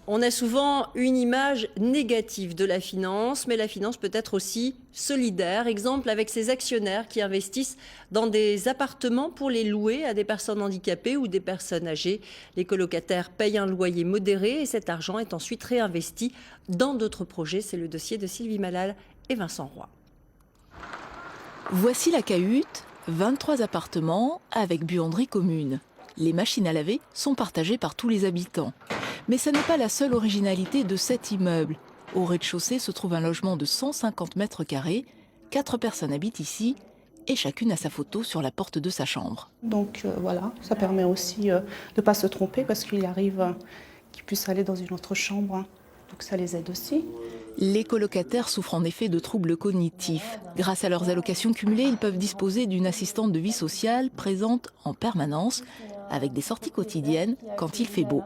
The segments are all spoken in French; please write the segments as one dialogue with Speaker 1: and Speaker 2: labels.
Speaker 1: On a souvent une image négative de la finance, mais la finance peut être aussi solidaire. Exemple avec ces actionnaires qui investissent dans des appartements pour les louer à des personnes handicapées ou des personnes âgées. Les colocataires payent un loyer modéré et cet argent est ensuite réinvesti dans d'autres projets. C'est le dossier de Sylvie Malal et Vincent Roy.
Speaker 2: Voici la cahute, 23 appartements avec buanderie commune. Les machines à laver sont partagées par tous les habitants. Mais ce n'est pas la seule originalité de cet immeuble. Au rez-de-chaussée se trouve un logement de 150 mètres carrés. 4 personnes habitent ici et chacune a sa photo sur la porte de sa chambre.
Speaker 3: Donc voilà, ça permet aussi de ne pas se tromper parce qu'il arrive qu'ils puissent aller dans une autre chambre. Donc ça les aide aussi.
Speaker 2: Les colocataires souffrent en effet de troubles cognitifs. Grâce à leurs allocations cumulées, ils peuvent disposer d'une assistante de vie sociale présente en permanence, avec des sorties quotidiennes quand il fait beau.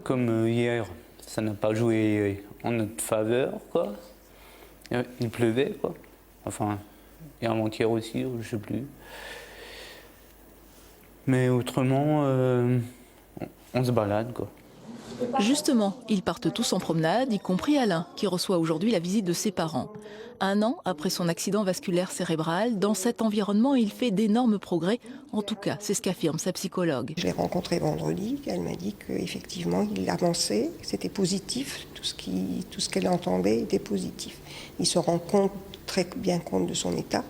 Speaker 4: Comme hier, ça n'a pas joué en notre faveur, quoi. Il pleuvait, quoi. Enfin, et avant-hier aussi, je sais plus. Mais autrement, on se balade, quoi.
Speaker 2: Justement, ils partent tous en promenade, y compris Alain, qui reçoit aujourd'hui la visite de ses parents. 1 an après son accident vasculaire cérébral, dans cet environnement, il fait d'énormes progrès. En tout cas, c'est ce qu'affirme sa psychologue.
Speaker 5: Je l'ai rencontré vendredi, elle m'a dit qu'effectivement, il avançait, que c'était positif, tout ce qu'elle entendait était positif. Il se rend très bien compte de son état.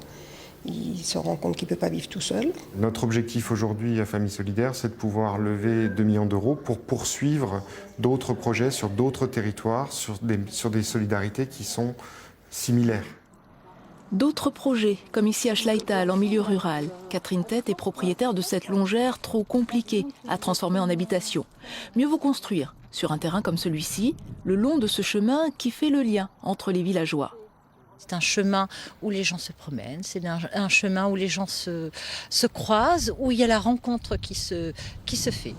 Speaker 5: Il se rend compte qu'il ne peut pas vivre tout seul.
Speaker 6: Notre objectif aujourd'hui à Famille Solidaire, c'est de pouvoir lever 2 millions d'euros pour poursuivre d'autres projets sur d'autres territoires, sur des solidarités qui sont similaires.
Speaker 2: D'autres projets, comme ici à Schleital, en milieu rural. Catherine Tête est propriétaire de cette longère trop compliquée à transformer en habitation. Mieux vaut construire sur un terrain comme celui-ci, le long de ce chemin qui fait le lien entre les villageois.
Speaker 7: C'est un chemin où les gens se promènent, c'est un chemin où les gens se croisent, où il y a la rencontre qui se fait.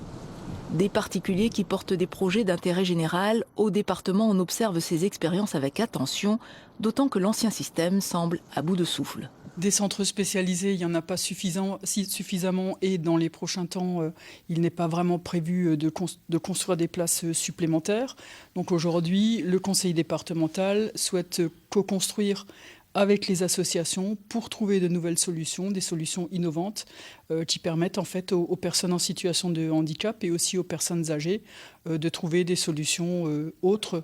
Speaker 2: Des particuliers qui portent des projets d'intérêt général. Au département, on observe ces expériences avec attention, d'autant que l'ancien système semble à bout de souffle.
Speaker 8: Des centres spécialisés, il n'y en a pas suffisamment et dans les prochains temps, il n'est pas vraiment prévu de construire des places supplémentaires. Donc aujourd'hui, le conseil départemental souhaite co-construire avec les associations pour trouver de nouvelles solutions, des solutions innovantes qui permettent en fait aux personnes en situation de handicap et aussi aux personnes âgées de trouver des solutions autres.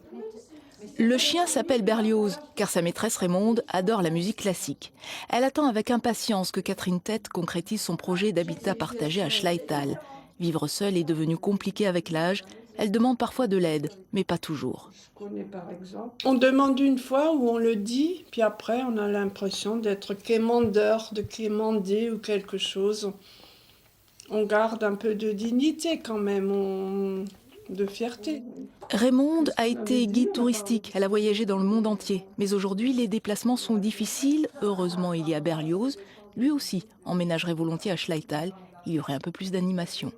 Speaker 2: Le chien s'appelle Berlioz, car sa maîtresse Raymonde adore la musique classique. Elle attend avec impatience que Catherine Tête concrétise son projet d'habitat partagé à Schleital. Vivre seule est devenu compliqué avec l'âge. Elle demande parfois de l'aide, mais pas toujours.
Speaker 9: On demande une fois où on le dit, puis après on a l'impression d'être quémandeur, de quémander ou quelque chose. On garde un peu de dignité quand même, de fierté.
Speaker 2: Raymonde a été guide touristique, elle a voyagé dans le monde entier. Mais aujourd'hui, les déplacements sont difficiles. Heureusement, il y a Berlioz. Lui aussi emménagerait volontiers à Schleital. Il y aurait un peu plus d'animation.